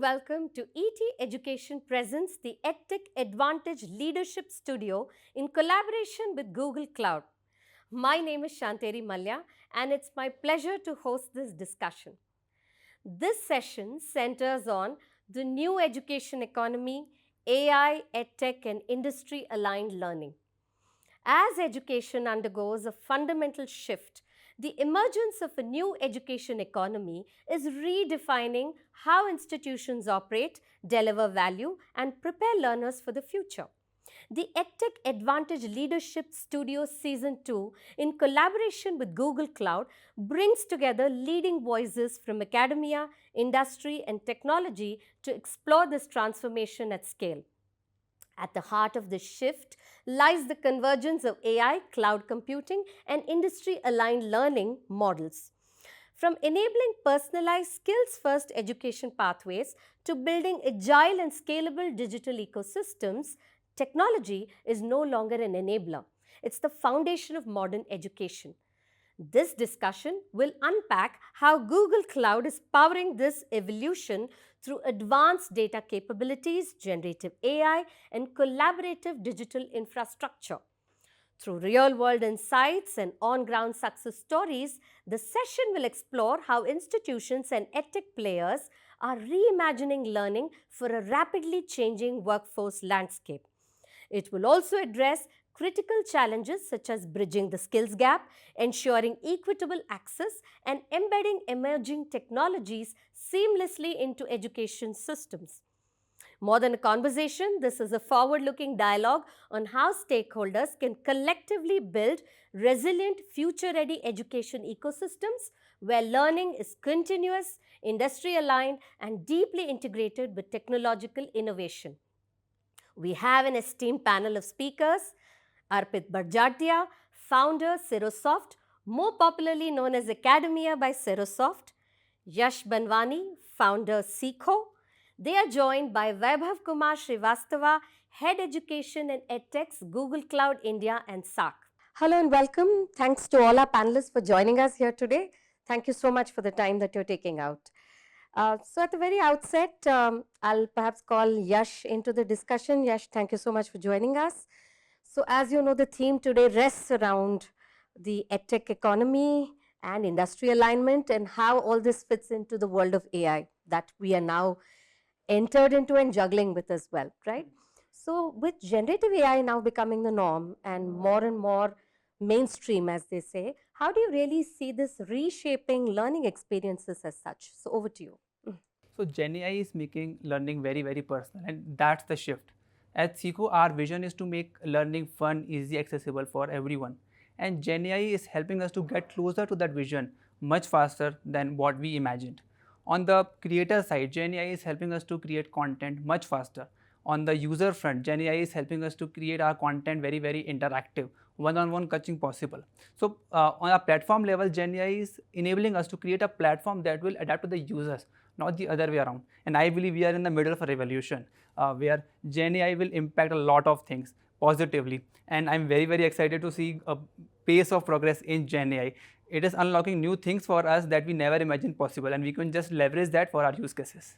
welcome to ETEducation presents the EdTech EdVantage Leadership Studio in collaboration with Google Cloud. My name is Shantheri Mallaya and it's my pleasure to host this discussion. This session centers on the new education economy, AI, EdTech and industry-aligned learning. As education undergoes a fundamental shift, the emergence of a new education economy is redefining how institutions operate, deliver value, and prepare learners for the future. The EdTech EdVantage Leadership Studio Season 2, in collaboration with Google Cloud, brings together leading voices from academia, industry, and technology to explore this transformation at scale. At the heart of this shift lies the convergence of AI, cloud computing, and industry-aligned learning models. From enabling personalized skills-first education pathways to building agile and scalable digital ecosystems, technology is no longer an enabler. It's the foundation of modern education. This discussion will unpack how Google Cloud is powering this evolution through advanced data capabilities, generative AI, and collaborative digital infrastructure. Through real-world insights and on-ground success stories, the session will explore how institutions and EdTech players are reimagining learning for a rapidly changing workforce landscape. It will also address critical challenges such as bridging the skills gap, ensuring equitable access, and embedding emerging technologies seamlessly into education systems. More than a conversation, this is a forward-looking dialogue on how stakeholders can collectively build resilient, future-ready education ecosystems where learning is continuous, industry-aligned, and deeply integrated with technological innovation. We have an esteemed panel of speakers: Arpit Badjatya, founder Serosoft, more popularly known as Academia by Serosoft; Yash Banwani, founder Seekho. They are joined by Vaibhav Kumar Srivastava, Head Education and EdTechs, Google Cloud India and SAARC. Hello and welcome. Thanks to all our panelists for joining us here today. Thank you so much for the time that you're taking out. So at the very outset, I'll perhaps call Yash into the discussion. Yash, thank you so much for joining us. So as you know, the theme today rests around the EdTech economy and industry alignment and how all this fits into the world of AI that we are now entered into and juggling with as well, right? So with generative AI now becoming the norm and more mainstream, as they say, how do you really see this reshaping learning experiences as such? So over to you. So Gen AI is making learning very, very personal, and that's the shift. At Seekho, our vision is to make learning fun, easy, accessible for everyone. And Gen AI is helping us to get closer to that vision much faster than what we imagined. On the creator side, Gen AI is helping us to create content much faster. On the user front, Gen AI is helping us to create our content very, very interactive, one-on-one coaching possible. So on a platform level, Gen AI is enabling us to create a platform that will adapt to the users, not the other way around. And I believe we are in the middle of a revolution where Gen AI will impact a lot of things positively. And I'm very, very excited to see a pace of progress in Gen AI. It is unlocking new things for us that we never imagined possible, and we can just leverage that for our use cases.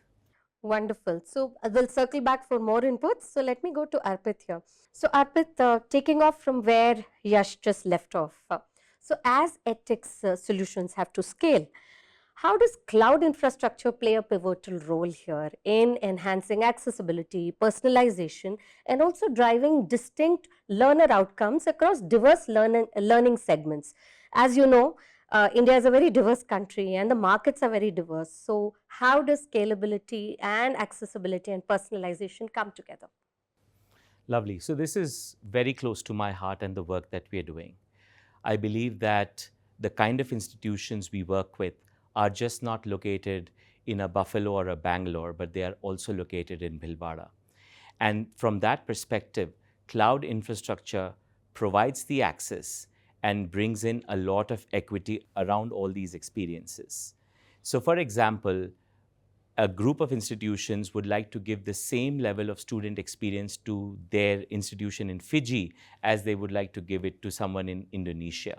Wonderful. So we'll circle back for more inputs. So let me go to Arpit here. So Arpit, taking off from where Yash just left off. So as EdTechs solutions have to scale, how does cloud infrastructure play a pivotal role here in enhancing accessibility, personalization, and also driving distinct learner outcomes across diverse learning segments? As you know, India is a very diverse country and the markets are very diverse. So how does scalability and accessibility and personalization come together? Lovely. So this is very close to my heart and the work that we are doing. I believe that the kind of institutions we work with are just not located in a Buffalo or a Bangalore, but they are also located in Bhilwara. And from that perspective, cloud infrastructure provides the access and brings in a lot of equity around all these experiences. So for example, a group of institutions would like to give the same level of student experience to their institution in Fiji as they would like to give it to someone in Indonesia.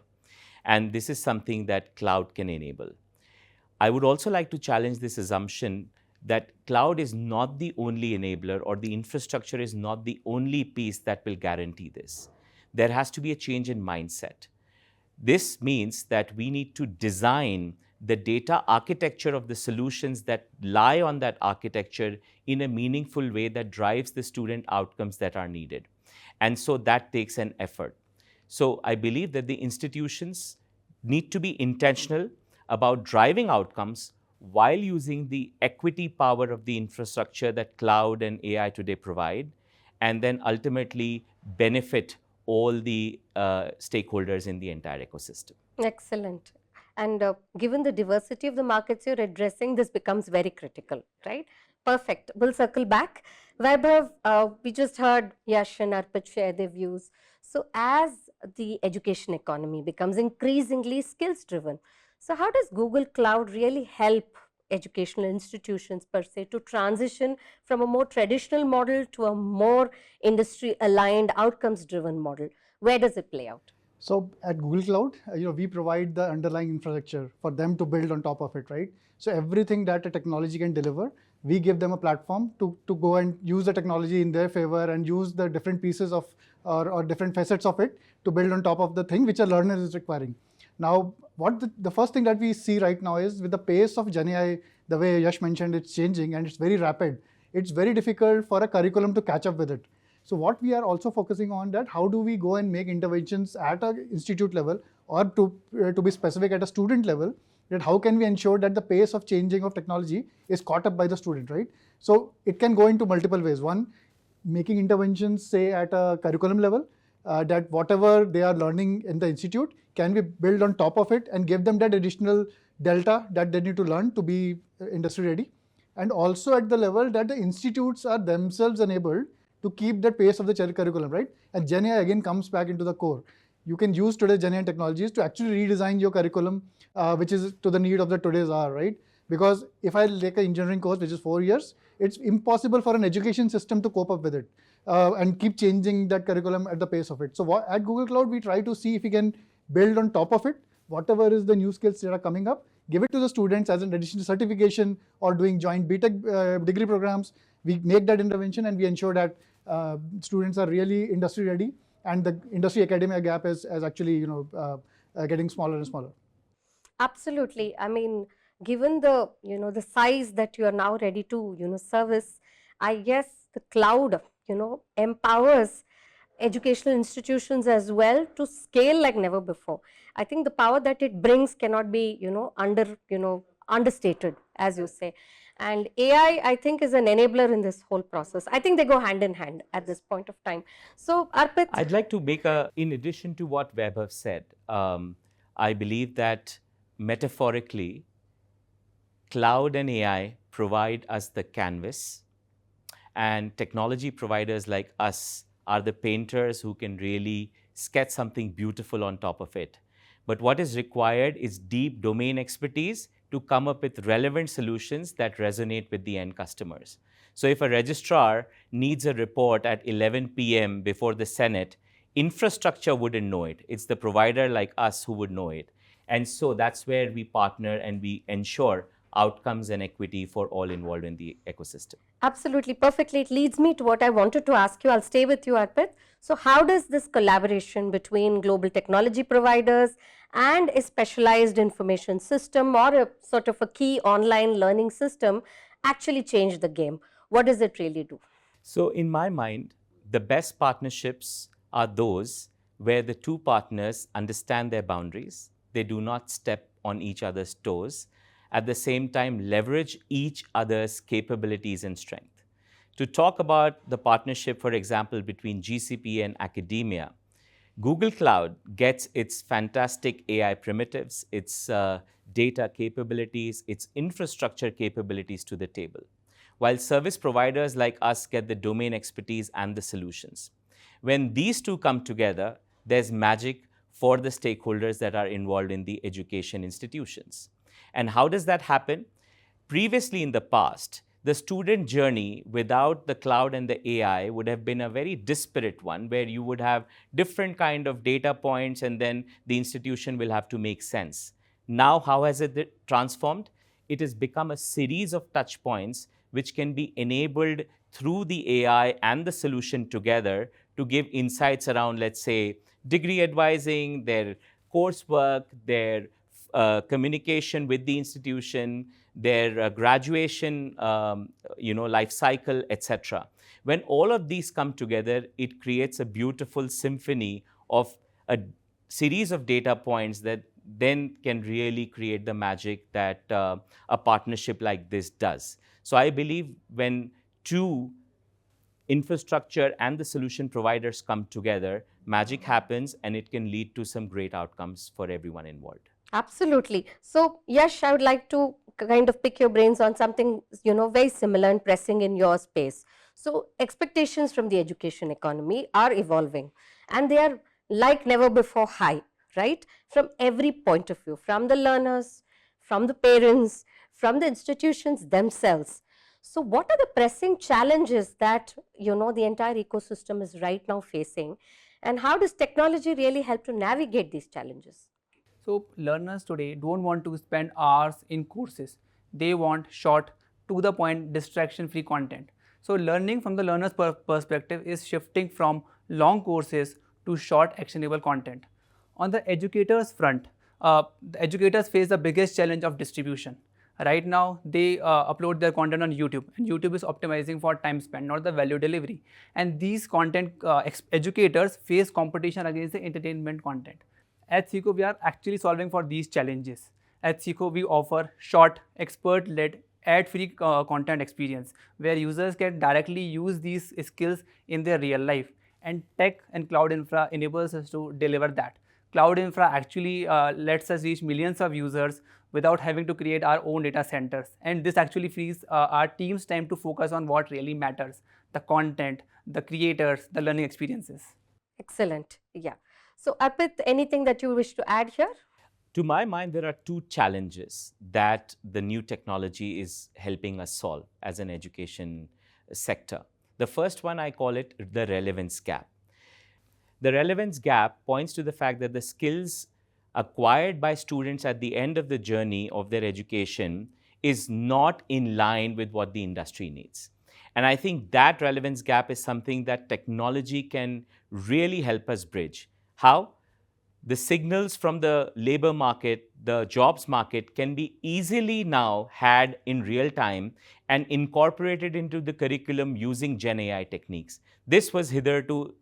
And this is something that cloud can enable. I would also like to challenge this assumption that cloud is not the only enabler, or the infrastructure is not the only piece that will guarantee this. There has to be a change in mindset. This means that we need to design the data architecture of the solutions that lie on that architecture in a meaningful way that drives the student outcomes that are needed. And so that takes an effort. So I believe that the institutions need to be intentional about driving outcomes while using the equity power of the infrastructure that cloud and AI today provide, and then ultimately benefit all the stakeholders in the entire ecosystem. Excellent. And given the diversity of the markets you're addressing, this becomes very critical, right? Perfect. We'll circle back. Vaibhav, we just heard Yash and Arpit share their views. So as the education economy becomes increasingly skills driven, so how does Google Cloud really help educational institutions per se to transition from a more traditional model to a more industry aligned outcomes driven model? Where does it play out? So at Google Cloud, we provide the underlying infrastructure for them to build on top of it, right? So everything that a technology can deliver, we give them a platform to go and use the technology in their favor and use the different pieces of or different facets of it to build on top of the thing which a learner is requiring. Now, what the first thing that we see right now is with the pace of GenAI, the way Yash mentioned, it's changing and it's very rapid. It's very difficult for a curriculum to catch up with it. So what we are also focusing on that, how do we go and make interventions at an institute level, or to be specific at a student level, that how can we ensure that the pace of changing of technology is caught up by the student, right? So it can go into multiple ways. One, making interventions, say at a curriculum level, that whatever they are learning in the institute, can we build on top of it and give them that additional delta that they need to learn to be industry ready. And also at the level that the institutes are themselves enabled to keep the pace of the curriculum, right? And GenAI again comes back into the core. You can use today's GenAI technologies to actually redesign your curriculum, which is to the need of the today's hour, right? Because if I take an engineering course, which is 4 years, it's impossible for an education system to cope up with it and keep changing that curriculum at the pace of it. So at Google Cloud, we try to see if we can build on top of it, whatever is the new skills that are coming up, give it to the students as an additional certification or doing joint BTech degree programs. We make that intervention and we ensure that students are really industry ready, and the industry academia gap is actually getting smaller and smaller. Absolutely. I mean, given the the size that you are now ready to service, I guess the cloud empowers educational institutions as well to scale like never before. I think the power that it brings cannot be understated, as you say. And AI, I think, is an enabler in this whole process. I think they go hand in hand at this point of time. So, Arpit, I'd like to make in addition to what Vaibhav said, I believe that metaphorically, cloud and AI provide us the canvas, and technology providers like us are the painters who can really sketch something beautiful on top of it. But what is required is deep domain expertise to come up with relevant solutions that resonate with the end customers. So if a registrar needs a report at 11 p.m. before the Senate, infrastructure wouldn't know it. It's the provider like us who would know it. And so that's where we partner and we ensure outcomes and equity for all involved in the ecosystem. absolutely, perfectly. It leads me to what I wanted to ask you. I'll stay with you, Arpit. So how does this collaboration between global technology providers and a specialized information system or a sort of a key online learning system actually change the game? What does it really do? So in my mind, the best partnerships are those where the two partners understand their boundaries. They do not step on each other's toes. At the same time, leverage each other's capabilities and strength. To talk about the partnership, for example, between GCP and academia, Google Cloud gets its fantastic AI primitives, its data capabilities, its infrastructure capabilities to the table, while service providers like us get the domain expertise and the solutions. When these two come together, there's magic for the stakeholders that are involved in the education institutions. And how does that happen? Previously in the past, the student journey without the cloud and the AI would have been a very disparate one, where you would have different kind of data points and then the institution will have to make sense. Now, how has it transformed? It has become a series of touch points which can be enabled through the AI and the solution together to give insights around, let's say, degree advising, their coursework, their communication with the institution, their graduation life cycle, etc. When all of these come together, it creates a beautiful symphony of a series of data points that then can really create the magic that a partnership like this does. So I believe when two infrastructure and the solution providers come together, magic happens and it can lead to some great outcomes for everyone involved. Absolutely. So, Yash, I would like to kind of pick your brains on something, very similar and pressing in your space. So, expectations from the education economy are evolving and they are like never before high, right? From every point of view, from the learners, from the parents, from the institutions themselves. So, what are the pressing challenges that, the entire ecosystem is right now facing, and how does technology really help to navigate these challenges? So learners today don't want to spend hours in courses. They want short, to the point, distraction-free content. So learning from the learner's perspective is shifting from long courses to short, actionable content. On the educators front, the educators face the biggest challenge of distribution. Right now, they upload their content on YouTube, and YouTube is optimizing for time spent, not the value delivery. And these content educators face competition against the entertainment content. At Seekho, we are actually solving for these challenges. At Seekho, we offer short, expert-led, ad-free content experience where users can directly use these skills in their real life. And tech and cloud infra enables us to deliver that. Cloud infra actually lets us reach millions of users without having to create our own data centers. And this actually frees our team's time to focus on what really matters: the content, the creators, the learning experiences. Excellent. Yeah. So, Arpit, anything that you wish to add here? To my mind, there are two challenges that the new technology is helping us solve as an education sector. The first one, I call it the relevance gap. The relevance gap points to the fact that the skills acquired by students at the end of the journey of their education is not in line with what the industry needs. And I think that relevance gap is something that technology can really help us bridge. How? The signals from the labor market, the jobs market, can be easily now had in real time and incorporated into the curriculum using Gen AI techniques. This was hitherto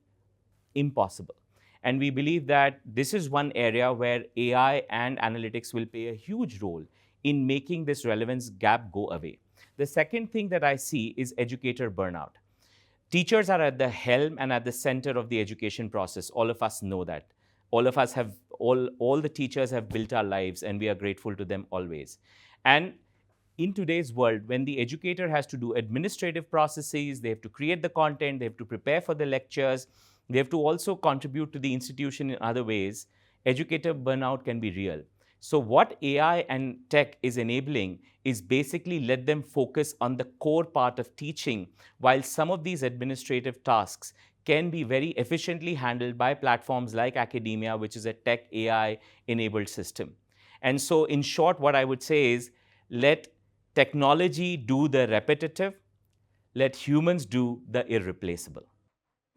impossible. And we believe that this is one area where AI and analytics will play a huge role in making this relevance gap go away. The second thing that I see is educator burnout. Teachers are at the helm and at the center of the education process. All of us know that. All of us have, all the teachers have built our lives, and we are grateful to them always. And in today's world, when the educator has to do administrative processes, they have to create the content, they have to prepare for the lectures, they have to also contribute to the institution in other ways, educator burnout can be real. So what AI and tech is enabling is basically let them focus on the core part of teaching, while some of these administrative tasks can be very efficiently handled by platforms like academia, which is a tech AI enabled system. And so in short, what I would say is let technology do the repetitive, let humans do the irreplaceable.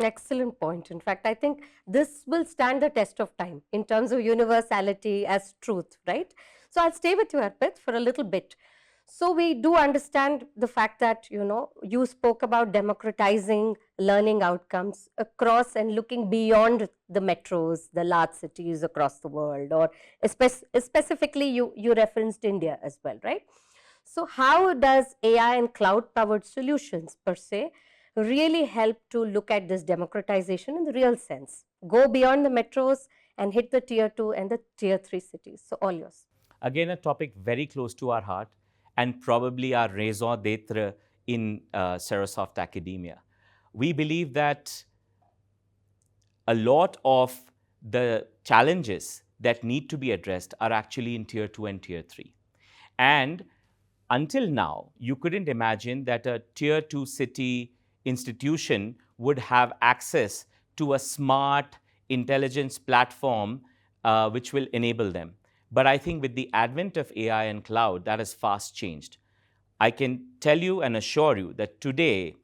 Excellent point. In fact, I think this will stand the test of time in terms of universality as truth, right? So I'll stay with you, Arpit, for a little bit. So we do understand the fact that, you spoke about democratizing learning outcomes across and looking beyond the metros, the large cities across the world, or specifically you referenced India as well, right? So how does AI and cloud-powered solutions per se really help to look at this democratization in the real sense? Go beyond the metros and hit the tier 2 and the tier 3 cities. So all yours. Again, a topic very close to our heart and probably our raison d'etre in Serosoft academia. We believe that a lot of the challenges that need to be addressed are actually in tier 2 and tier 3. And until now, you couldn't imagine that a tier 2 city institution would have access to a smart intelligence platform which will enable them. But I think with the advent of AI and cloud, that has fast changed. I can tell you and assure you that today,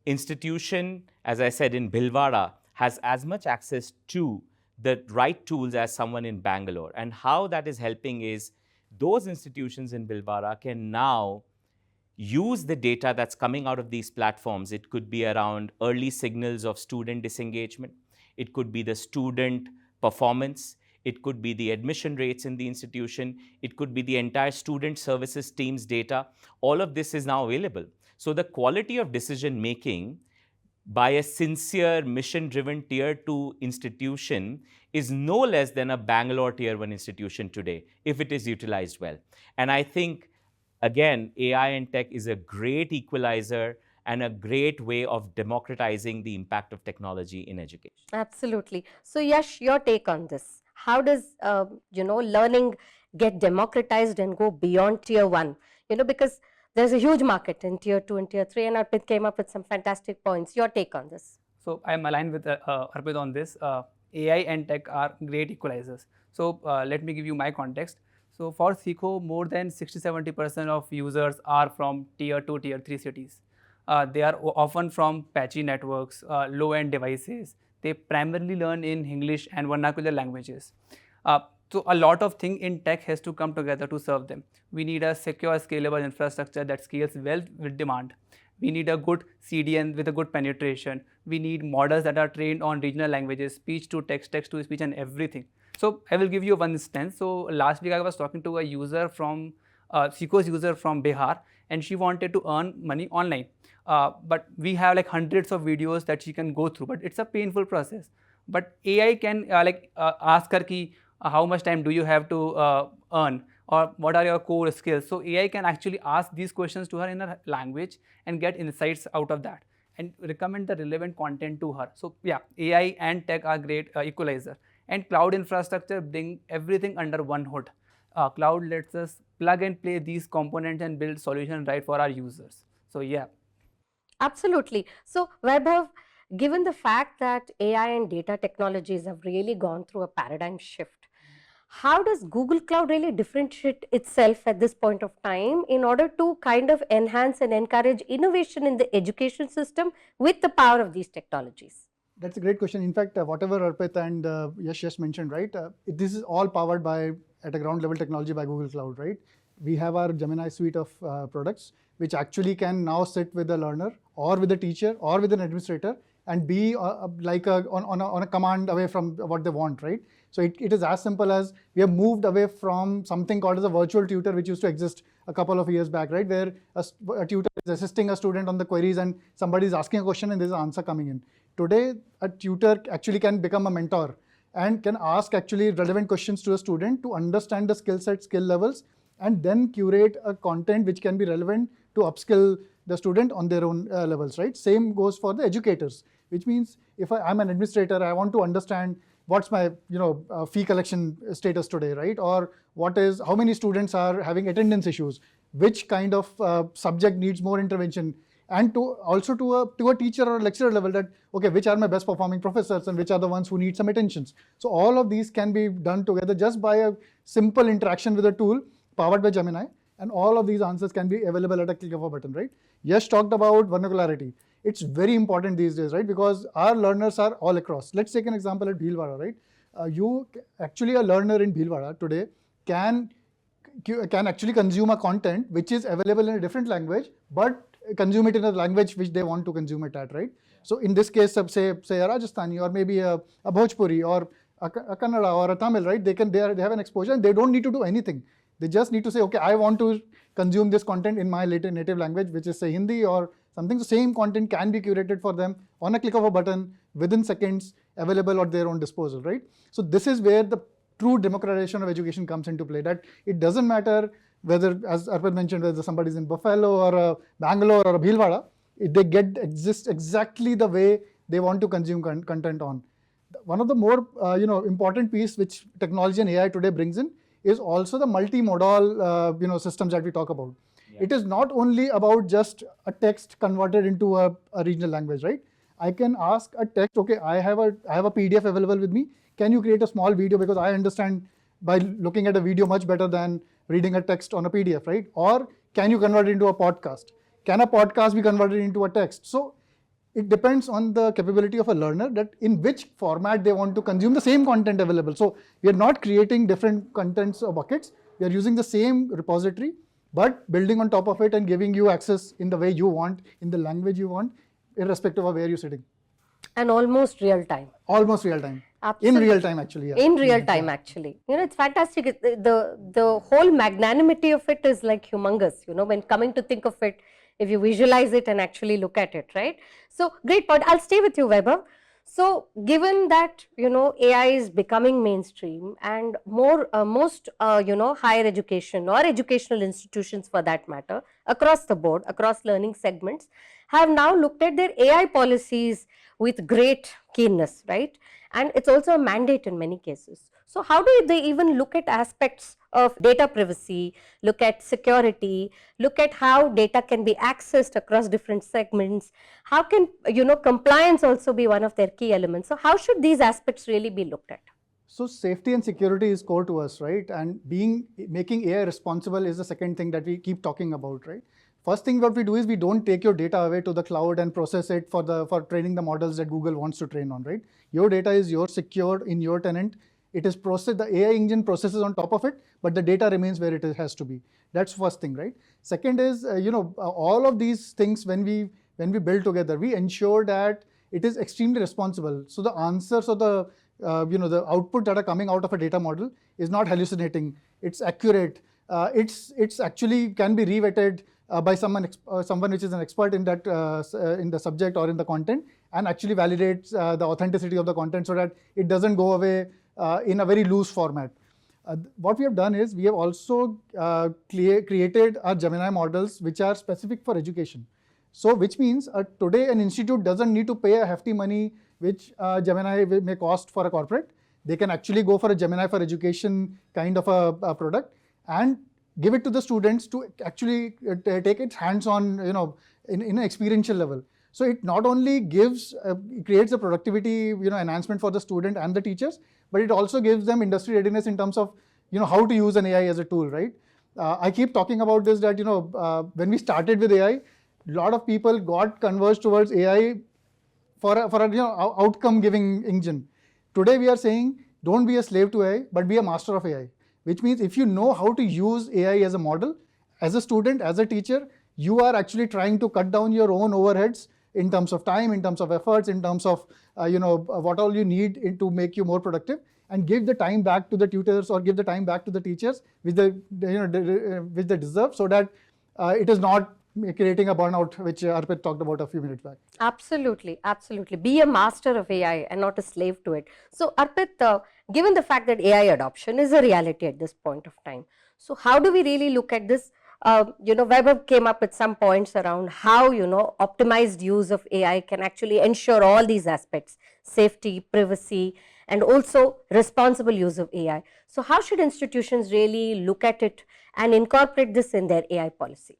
institution, as I said, in Bhilwara, has as much access to the right tools as someone in Bangalore. And how that is helping is those institutions in Bhilwara can now use the data that's coming out of these platforms. It could be around early signals of student disengagement. It could be the student performance. It could be the admission rates in the institution. It could be the entire student services team's data. All of this is now available. So the quality of decision making by a sincere, mission-driven Tier 2 institution is no less than a Bangalore Tier 1 institution today, if it is utilized well. And I think, again, AI and tech is a great equalizer and a great way of democratizing the impact of technology in education. Absolutely. So Yash, your take on this. How does, learning get democratized and go beyond tier 1? Because there's a huge market in tier 2 and tier 3, and Arpit came up with some fantastic points. Your take on this? So I'm aligned with Arpit on this. AI and tech are great equalizers. So let me give you my context. So for Seekho, more than 60-70% of users are from tier 2, tier 3 cities. They are often from patchy networks, low-end devices. They primarily learn in English and vernacular languages. So a lot of things in tech has to come together to serve them. We need a secure, scalable infrastructure that scales well with demand. We need a good CDN with a good penetration. We need models that are trained on regional languages, speech to text, text to speech, and everything. So I will give you one instance. So last week I was talking to a user from Seekho's user from Bihar, and she wanted to earn money online. But we have like hundreds of videos that she can go through, but it's a painful process. But AI can ask her ki, how much time do you have to earn, or what are your core skills? So AI can actually ask these questions to her in her language and get insights out of that and recommend the relevant content to her. So yeah, AI and tech are great equalizer. And cloud infrastructure bring everything under one hood. Cloud lets us plug and play these components and build solutions right for our users. So yeah. Absolutely. So Vaibhav, given the fact that AI and data technologies have really gone through a paradigm shift, how does Google Cloud really differentiate itself at this point of time in order to kind of enhance and encourage innovation in the education system with the power of these technologies? That's a great question. In fact, whatever Arpit and Yash just mentioned, right? This is all powered by, at a ground level technology by Google Cloud, right? We have our Gemini suite of products, which actually can now sit with a learner or with a teacher or with an administrator and be on a command away from what they want, right? So it is as simple as we have moved away from something called as a virtual tutor, which used to exist a couple of years back, right? Where a tutor is assisting a student on the queries and somebody is asking a question and there's an answer coming in. Today, a tutor actually can become a mentor and can ask actually relevant questions to a student to understand the skill set, skill levels, and then curate a content which can be relevant to upskill the student on their own levels, right? Same goes for the educators, which means if I'm an administrator, I want to understand what's my fee collection status today, right? Or how many students are having attendance issues, which kind of subject needs more intervention, and also to a teacher or a lecturer level that, okay, which are my best performing professors and which are the ones who need some attentions. So all of these can be done together just by a simple interaction with a tool powered by Gemini, and all of these answers can be available at a click of a button, right? Yash talked about vernacularity. It's very important these days, right? Because our learners are all across. Let's take an example at Bhilwara, right? A learner in Bhilwara today can actually consume a content which is available in a different language, but consume it in a language which they want to consume it at, right? So in this case, say a Rajasthani or maybe a Bhojpuri or a Kannada or a Tamil, right? They have an exposure and they don't need to do anything. They just need to say, okay, I want to consume this content in my native language, which is say Hindi or something. The same content can be curated for them on a click of a button within seconds, available at their own disposal, right? So this is where the true democratization of education comes into play, that it doesn't matter whether, as Arpit mentioned, whether somebody's in Buffalo or a Bangalore or a Bhilwara, they exist exactly the way they want to consume content on. One of the more important piece which technology and AI today brings in is also the multimodal systems that we talk about. Yeah. It is not only about just a text converted into a regional language, right? I can ask a text, okay, I have a PDF available with me. Can you create a small video, because I understand by looking at a video much better than reading a text on a PDF, right? Or Can you convert it into a podcast? Can a podcast be converted into a text? So it depends on the capability of a learner that in which format they want to consume the same content available. So we are not creating different contents or buckets. We are using the same repository, but building on top of it and giving you access in the way you want, in the language you want, irrespective of where you're sitting. And almost real time. Almost real time. Absolutely. In real time, actually. Yeah. In real time, actually. It's fantastic. The whole magnanimity of it is like humongous, when coming to think of it, if you visualize it and actually look at it, right? So great point. I'll stay with you, Vaibhav. So given that, AI is becoming mainstream and most, higher education or educational institutions for that matter, across the board, across learning segments, have now looked at their AI policies with great keenness, right? And it's also a mandate in many cases. So how do they even look at aspects of data privacy, look at security, look at how data can be accessed across different segments? How can, compliance also be one of their key elements? So how should these aspects really be looked at? So safety and security is core to us, right? And making AI responsible is the second thing that we keep talking about, right? First thing what we do is we don't take your data away to the cloud and process it for training the models that Google wants to train on, right? Your data is secured in your tenant. It is processed, the AI engine processes on top of it, but the data remains where it has to be. That's first thing, right? Second is, all of these things when we build together, we ensure that it is extremely responsible. So the answers or the output that are coming out of a data model is not hallucinating. It's accurate. It's actually can be revetted by someone which is an expert in that in the subject or in the content, and actually validates the authenticity of the content so that it doesn't go away in a very loose format. What we have done is we have also created our Gemini models which are specific for education. So which means today an institute doesn't need to pay a hefty money which Gemini may cost for a corporate. They can actually go for a Gemini for education kind of a product and give it to the students to actually take it hands-on, in an experiential level. So it not only creates a productivity, enhancement for the student and the teachers, but it also gives them industry readiness in terms of, how to use an AI as a tool, right? I keep talking about this that, when we started with AI, a lot of people got converged towards AI for a outcome-giving engine. Today we are saying, don't be a slave to AI, but be a master of AI. Which means if you know how to use AI as a model, as a student, as a teacher, you are actually trying to cut down your own overheads in terms of time, in terms of efforts, in terms of what all you need to make you more productive, and give the time back to the tutors or give the time back to the teachers which they deserve, so that it is not creating a burnout, which Arpit talked about a few minutes back. Absolutely, absolutely. Be a master of AI and not a slave to it. So Arpit, given the fact that AI adoption is a reality at this point of time, so how do we really look at this? Vaibhav came up with some points around how, optimized use of AI can actually ensure all these aspects, safety, privacy, and also responsible use of AI. So how should institutions really look at it and incorporate this in their AI policy?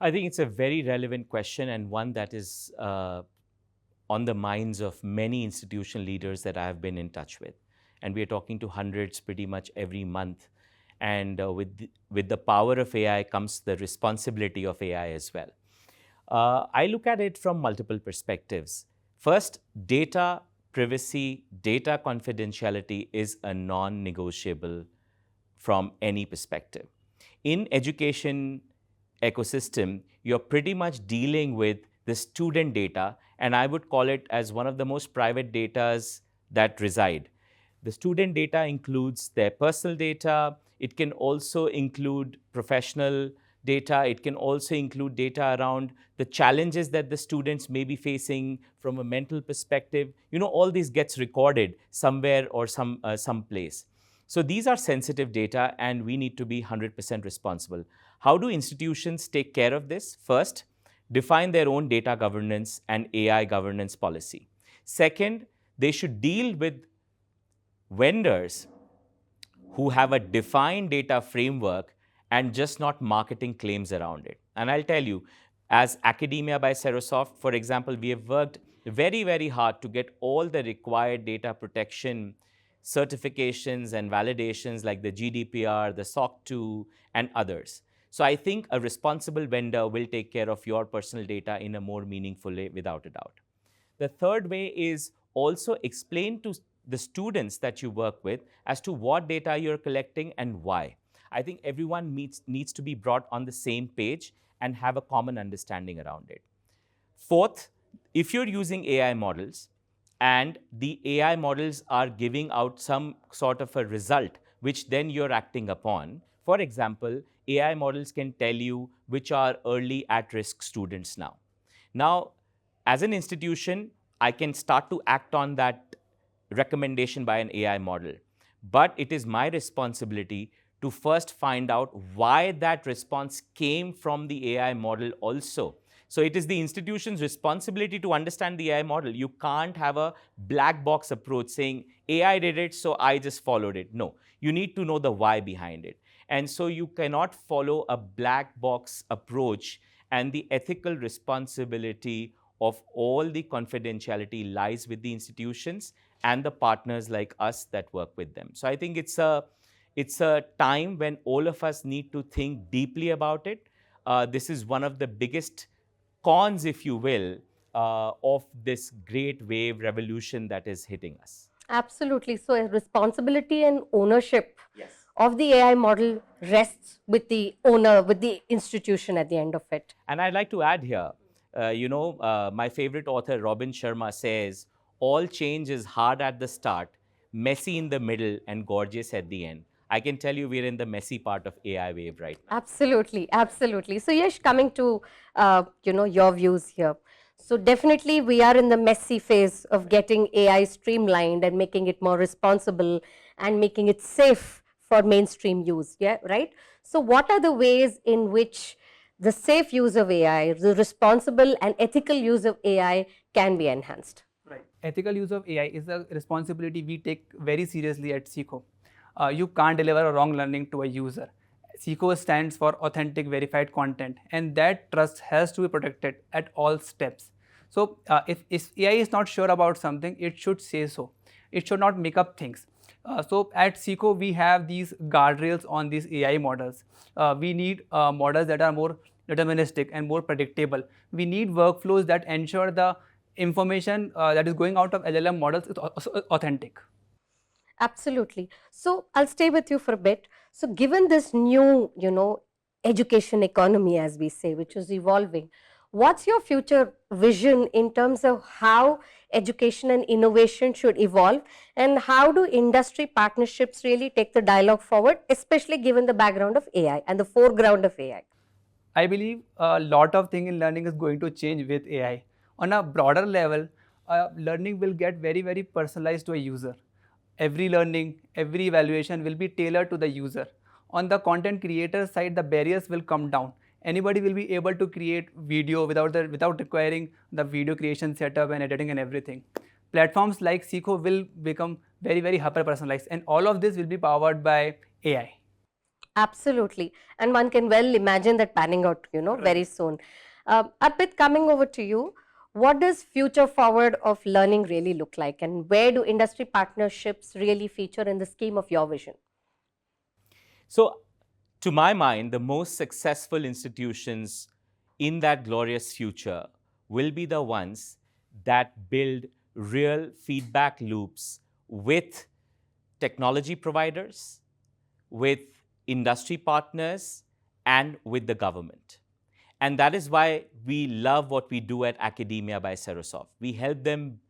I think it's a very relevant question and one that is on the minds of many institutional leaders that I have been in touch with. And we are talking to hundreds pretty much every month. And with the power of AI comes the responsibility of AI as well. I look at it from multiple perspectives. First, data privacy, data confidentiality is a non-negotiable from any perspective. In education ecosystem, you're pretty much dealing with the student data, and I would call it as one of the most private datas that reside. The student data includes their personal data. It can also include professional data. It can also include data around the challenges that the students may be facing from a mental perspective. All this gets recorded somewhere or some place. So these are sensitive data and we need to be 100% responsible. How do institutions take care of this? First, define their own data governance and AI governance policy. Second, they should deal with vendors who have a defined data framework and just not marketing claims around it. And I'll tell you, as Academia by Serosoft, for example, we have worked very, very hard to get all the required data protection certifications and validations like the GDPR, the SOC 2, and others. So I think a responsible vendor will take care of your personal data in a more meaningful way, without a doubt. The third way is also explain to the students that you work with as to what data you're collecting and why. I think everyone needs to be brought on the same page and have a common understanding around it. Fourth, if you're using AI models and the AI models are giving out some sort of a result which then you're acting upon, for example, AI models can tell you which are early at-risk students now. Now, as an institution, I can start to act on that recommendation by an AI model. But it is my responsibility to first find out why that response came from the AI model also. So it is the institution's responsibility to understand the AI model. You can't have a black box approach saying, AI did it, so I just followed it. No, you need to know the why behind it. And so you cannot follow a black box approach, and the ethical responsibility of all the confidentiality lies with the institutions and the partners like us that work with them. So I think it's a time when all of us need to think deeply about it. This is one of the biggest cons, if you will, of this great wave revolution that is hitting us. Absolutely. So responsibility and ownership of the AI model rests with the owner, with the institution at the end of it. And I'd like to add here, my favorite author, Robin Sharma, says, all change is hard at the start, messy in the middle, and gorgeous at the end. I can tell you we're in the messy part of AI wave right now. Absolutely, absolutely. So Yash, coming to your views here. So definitely we are in the messy phase of getting AI streamlined and making it more responsible and making it safe for mainstream use. Yeah, right. So what are the ways in which the safe use of AI, the responsible and ethical use of AI can be enhanced? Right. Ethical use of AI is a responsibility we take very seriously at Seekho. You can't deliver a wrong learning to a user. Seekho stands for authentic verified content, and that trust has to be protected at all steps. So if AI is not sure about something, it should say so. It should not make up things. So at Seekho, we have these guardrails on these AI models. We need models that are more deterministic and more predictable. We need workflows that ensure the information that is going out of LLM models is authentic. Absolutely. So I'll stay with you for a bit. So given this new, education economy, as we say, which is evolving, what's your future vision in terms of how education and innovation should evolve, and how do industry partnerships really take the dialogue forward, especially given the background of AI and the foreground of AI? I believe a lot of things in learning is going to change with AI. On a broader level, learning will get very, very personalized to a user. Every learning, every evaluation will be tailored to the user. On the content creator side, the barriers will come down. Anybody will be able to create video without requiring the video creation setup and editing and everything. Platforms like Seekho will become very, very hyper-personalized, and all of this will be powered by AI. Absolutely. And one can well imagine that panning out, very soon. Arpit, coming over to you, what does future forward of learning really look like, and where do industry partnerships really feature in the scheme of your vision? So, to my mind, the most successful institutions in that glorious future will be the ones that build real feedback loops with technology providers, with industry partners, and with the government. And that is why we love what we do at Academia by Serosoft. We help them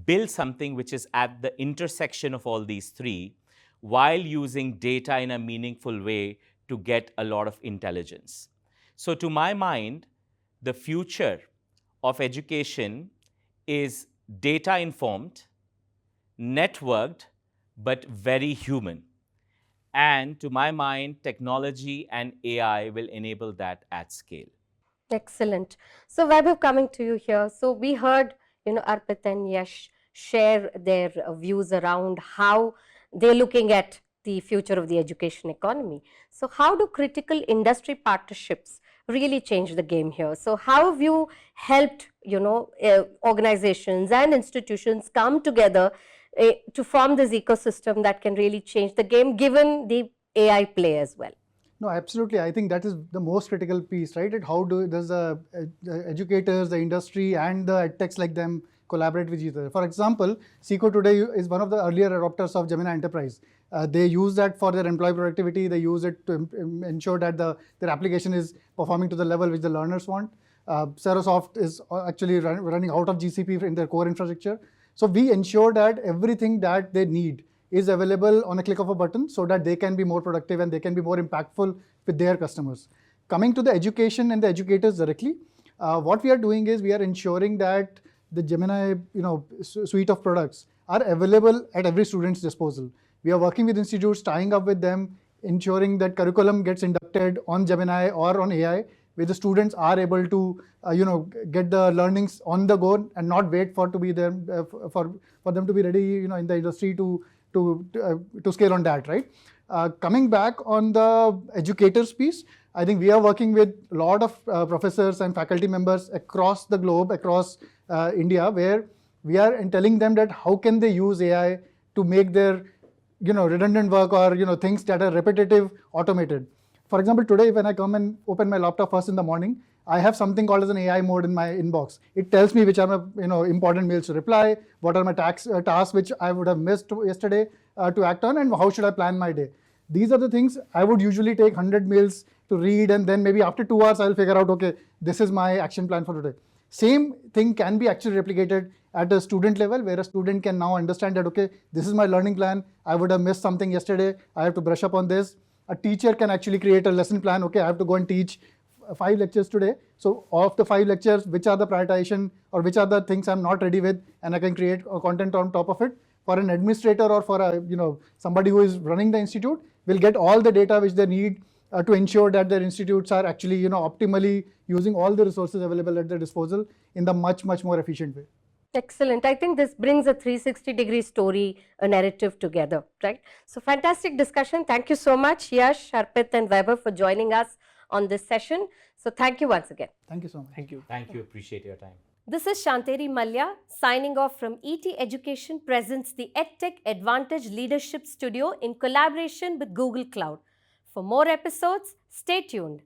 build something which is at the intersection of all these three, while using data in a meaningful way to get a lot of intelligence. So to my mind, the future of education is data-informed, networked, but very human. And to my mind, technology and AI will enable that at scale. Excellent. So Vaibhav, coming to you here. So we heard, Arpit and Yash share their views around how they're looking at the future of the education economy. So how do critical industry partnerships really change the game here? So how have you helped, organizations and institutions come together to form this ecosystem that can really change the game, given the AI play as well? No, absolutely. I think that is the most critical piece, right? Does the educators, the industry, and the EdTechs like them collaborate with each other? For example, Seekho today is one of the earlier adopters of Gemini Enterprise. They use that for their employee productivity. They use it to ensure that their application is performing to the level which the learners want. Serosoft is actually running out of GCP in their core infrastructure. So we ensure that everything that they need is available on a click of a button so that they can be more productive and they can be more impactful with their customers. Coming to the education and the educators directly, what we are doing is we are ensuring that the Gemini suite of products are available at every student's disposal. We are working with institutes, tying up with them, ensuring that curriculum gets inducted on Gemini or on AI, where the students are able to get the learnings on the go and not wait for them to be ready in the industry to scale on that, right? Coming back on the educators piece, I think we are working with a lot of professors and faculty members across the globe, across India, where we are telling them that how can they use AI to make their redundant work or things that are repetitive automated. For example, today when I come and open my laptop first in the morning, I have something called as an AI mode in my inbox. It tells me which are my important mails to reply, what are my tasks which I would have missed yesterday to act on, and how should I plan my day. These are the things I would usually take 100 mails to read, and then maybe after 2 hours I'll figure out, okay, this is my action plan for today. Same thing can be actually replicated at a student level, where a student can now understand that, okay, this is my learning plan. I would have missed something yesterday. I have to brush up on this. A teacher can actually create a lesson plan. Okay, I have to go and teach 5 lectures today. So of the 5 lectures, which are the prioritization or which are the things I'm not ready with, and I can create content on top of it. For an administrator or for a somebody who is running the institute, will get all the data which they need to ensure that their institutes are actually optimally using all the resources available at their disposal in the much more efficient way. Excellent. I think this brings a 360-degree story, a narrative together, right? So fantastic discussion. Thank you so much, Yash, Arpit and Vaibhav, for joining us on this session. So thank you once again. Thank you so much. Thank you. Thank you. Appreciate your time. This is Shantheri Mallaya signing off from ETEducation presents the EdTech EdVantage Leadership Studio in collaboration with Google Cloud. For more episodes, stay tuned.